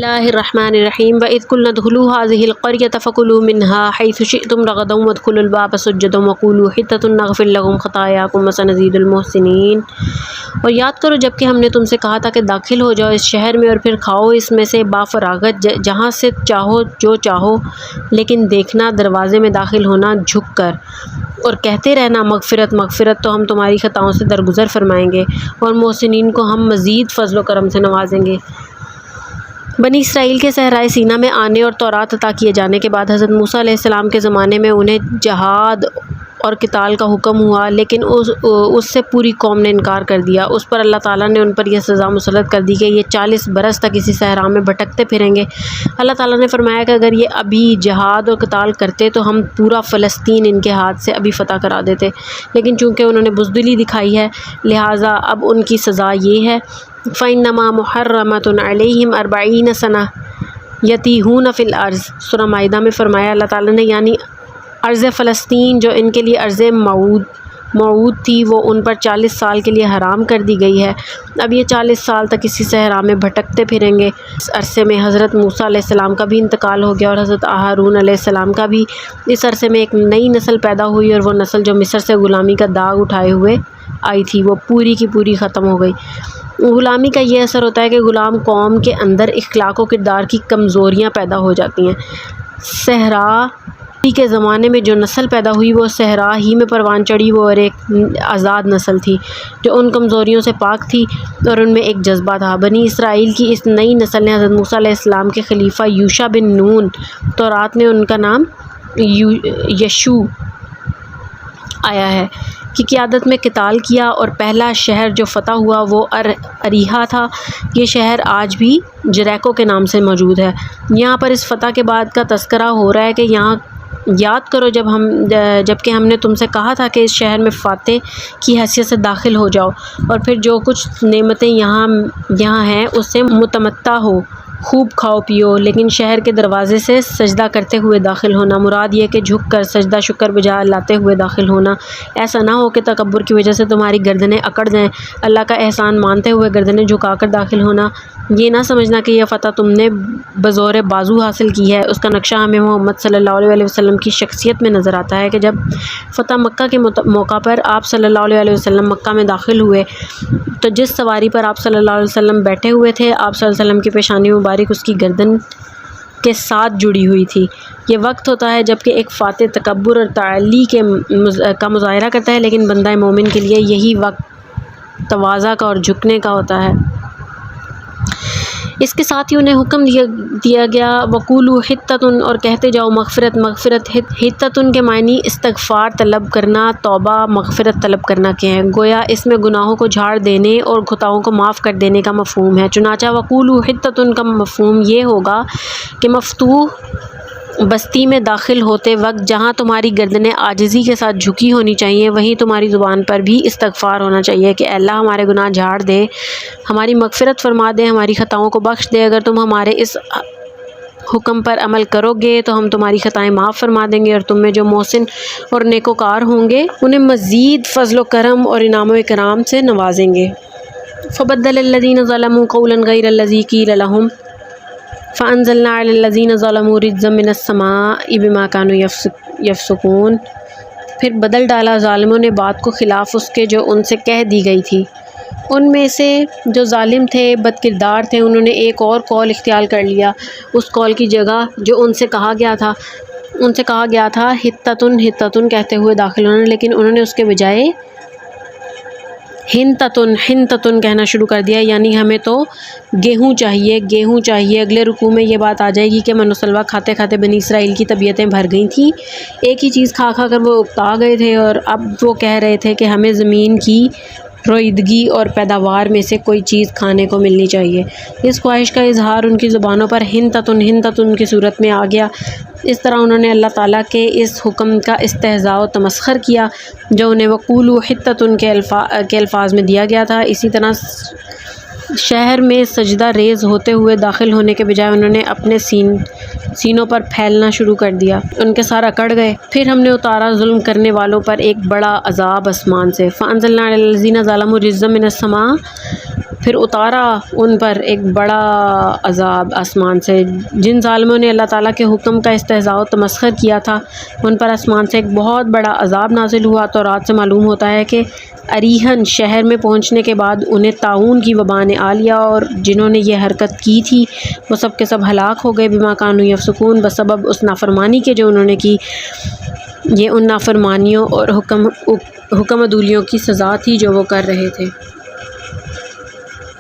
اللہ الرحمن الرحیم وَإِذْ قُلْنَا ادْخُلُوا هَٰذِهِ الْقَرْيَةَ فَكُلُوا مِنْهَا حَيْثُ شِئْتُمْ رَغَدًا وَادْخُلُوا الْبَابَ سُجَّدًا وَقُولُوا حِطَّةٌ نَغْفِرْ لَكُمْ خَطَايَاكُمْ وَسَنَزِيدُ الْمُحْسِنِينَ۔ اور یاد کرو جب کہ ہم نے تم سے کہا تھا کہ داخل ہو جاؤ اس شہر میں اور پھر کھاؤ اس میں سے بافراغت جہاں سے چاہو جو چاہو، لیکن دیکھنا دروازے میں داخل ہونا جھک کر، اور کہتے رہنا مغفرت مغفرت، تو ہم تمہاری خطاؤں سے درگزر فرمائیں گے اور محسنین کو ہم مزید فضل و کرم سے نوازیں گے۔ بنی اسرائیل کے صحرائے سینا میں آنے اور تورات عطا کیے جانے کے بعد حضرت موسیٰ علیہ السلام کے زمانے میں انہیں جہاد اور قتال کا حکم ہوا، لیکن اس سے پوری قوم نے انکار کر دیا۔ اس پر اللہ تعالیٰ نے ان پر یہ سزا مسلط کر دی کہ یہ 40 برس تک اسی صحرا میں بھٹکتے پھریں گے۔ اللہ تعالیٰ نے فرمایا کہ اگر یہ ابھی جہاد اور قتال کرتے تو ہم پورا فلسطین ان کے ہاتھ سے ابھی فتح کرا دیتے، لیکن چونکہ انہوں نے بزدلی دکھائی ہے لہٰذا اب ان کی سزا یہ ہے۔ فَإِنَّمَا مُحَرَّمَةٌ عَلَيْهِمْ 40 سَنَةً يَتِيهُونَ فِي الْأَرْضِ۔ سورہ مائدہ میں فرمایا اللہ تعالیٰ نے، یعنی ارض فلسطین جو ان کے لیے ارض موعود تھی وہ ان پر 40 سال کے لیے حرام کر دی گئی ہے۔ اب یہ 40 سال تک اسی صحرا میں بھٹکتے پھریں گے۔ اس عرصے میں حضرت موسیٰ علیہ السلام کا بھی انتقال ہو گیا اور حضرت ہارون علیہ السلام کا بھی۔ اس عرصے میں ایک نئی نسل پیدا ہوئی اور وہ نسل جو مصر سے غلامی کا داغ اٹھائے ہوئے آئی تھی وہ پوری کی پوری ختم ہو گئی۔ غلامی کا یہ اثر ہوتا ہے کہ غلام قوم کے اندر اخلاق و کردار کی کمزوریاں پیدا ہو جاتی ہیں۔ صحرا کے زمانے میں جو نسل پیدا ہوئی وہ صحرا ہی میں پروان چڑھی، وہ اور ایک آزاد نسل تھی جو ان کمزوریوں سے پاک تھی اور ان میں ایک جذبہ تھا۔ بنی اسرائیل کی اس نئی نسل نے حضرت موسیٰ علیہ السلام کے خلیفہ یوشع بن نون، تورات میں ان کا نام یشوع آیا ہے، کی قیادت میں قتال کیا اور پہلا شہر جو فتح ہوا وہ اریحا تھا۔ یہ شہر آج بھی جریکو کے نام سے موجود ہے۔ یہاں پر اس فتح کے بعد کا تذکرہ ہو رہا ہے کہ یہاں یاد کرو جب کہ ہم نے تم سے کہا تھا کہ اس شہر میں فاتح کی حیثیت سے داخل ہو جاؤ اور پھر جو کچھ نعمتیں یہاں ہیں اس سے متمتع ہو، خوب کھاؤ پیو، لیکن شہر کے دروازے سے سجدہ کرتے ہوئے داخل ہونا، مراد یہ کہ جھک کر سجدہ شکر بجا لاتے ہوئے داخل ہونا۔ ایسا نہ ہو کہ تکبر کی وجہ سے تمہاری گردنیں اکڑ جائیں۔ اللہ کا احسان مانتے ہوئے گردنیں جھکا کر داخل ہونا۔ یہ نہ سمجھنا کہ یہ فتح تم نے بزور بازو حاصل کی ہے۔ اس کا نقشہ ہمیں محمد صلی اللہ علیہ وسلم کی شخصیت میں نظر آتا ہے کہ جب فتح مکہ کے موقع پر آپ صلی اللہ علیہ وسلم مکہ میں داخل ہوئے تو جس سواری پر آپ صلی اللہ علیہ وسلم بیٹھے ہوئے تھے آپ صلی اللہ علیہ وسلم کی پیشانی مبارک اس کی گردن کے ساتھ جڑی ہوئی تھی۔ یہ وقت ہوتا ہے جب کہ ایک فاتح تکبر اور تعالی کا مظاہرہ کرتا ہے، لیکن بندہ مومن کے لیے یہی وقت تواضع کا اور جھکنے کا ہوتا ہے۔ اس کے ساتھ ہی انہیں حکم دیا گیا وقولوا حطۃ، اور کہتے جاؤ مغفرت مغفرت۔ حطۃ کے معنی استغفار طلب کرنا، توبہ مغفرت طلب کرنا کے ہیں، گویا اس میں گناہوں کو جھاڑ دینے اور خطاؤں کو معاف کر دینے کا مفہوم ہے۔ چنانچہ وقولوا حطۃ کا مفہوم یہ ہوگا کہ مفتوح بستی میں داخل ہوتے وقت جہاں تمہاری گردنیں عاجزی کے ساتھ جھکی ہونی چاہیے وہیں تمہاری زبان پر بھی استغفار ہونا چاہیے کہ اے اللہ ہمارے گناہ جھاڑ دے، ہماری مغفرت فرما دے، ہماری خطاؤں کو بخش دے۔ اگر تم ہمارے اس حکم پر عمل کرو گے تو ہم تمہاری خطائیں معاف فرما دیں گے اور تم میں جو محسن اور نیکوکار ہوں گے انہیں مزید فضل و کرم اور انعام و اکرام سے نوازیں گے۔ فبدل الذین ظلموا قولا غیر الذی قیل لہم فَأَنزَلْنَا عَلَى الَّذِينَ ظَلَمُوا رِجْزًا مِّنَ السَّمَاءِ بِمَا كَانُوا يَفْسُقُونَ، پھر بدل ڈالا ظالموں نے بات کو خلاف اس کے جو ان سے کہہ دی گئی تھی۔ ان میں سے جو ظالم تھے، بد کردار تھے، انہوں نے ایک اور قول اختیار کر لیا۔ اس قول کی جگہ جو ان سے کہا گیا تھا حطۃ کہتے ہوئے داخل ہونا، لیکن انہوں نے اس کے بجائے حنطۃ کہنا شروع کر دیا، یعنی ہمیں تو گیہوں چاہیے۔ اگلے رکوع میں یہ بات آ جائے گی کہ من و سلوہ کھاتے کھاتے بنی اسرائیل کی طبیعتیں بھر گئی تھیں، ایک ہی چیز کھا کر وہ اکتا گئے تھے اور اب وہ کہہ رہے تھے کہ ہمیں زمین کی رویدگی اور پیداوار میں سے کوئی چیز کھانے کو ملنی چاہیے۔ اس خواہش کا اظہار ان کی زبانوں پر حنطۃ کی صورت میں آ گیا۔ اس طرح انہوں نے اللہ تعالیٰ کے اس حکم کا استہزاء و تمسخر کیا جو انہیں وقولوا حطۃ کے الفاظ میں دیا گیا تھا۔ اسی طرح شہر میں سجدہ ریز ہوتے ہوئے داخل ہونے کے بجائے انہوں نے اپنے سینوں پر پھیلنا شروع کر دیا، ان کے سر اکڑ گئے۔ پھر ہم نے اتارا ظلم کرنے والوں پر ایک بڑا عذاب آسمان سے۔ فَأَنزَلْنَا عَلَى الَّذِينَ ظَلَمُوا رِجْزًا مِّنَ السَّمَاءِ پھر اتارا ان پر ایک بڑا عذاب آسمان سے۔ جن ظالموں نے اللہ تعالیٰ کے حکم کا استہزاء و تمسخر کیا تھا ان پر آسمان سے ایک بہت بڑا عذاب نازل ہوا۔ تو رات سے معلوم ہوتا ہے کہ اریحن شہر میں پہنچنے کے بعد انہیں طاعون کی وبا نے آ لیا، اور جنہوں نے یہ حرکت کی تھی وہ سب کے سب ہلاک ہو گئے بما کانوا یفسقون، بسبب اس نافرمانی کے جو انہوں نے کی۔ یہ ان نافرمانیوں اور حکم عدولیوں کی سزا تھی جو وہ کر رہے تھے۔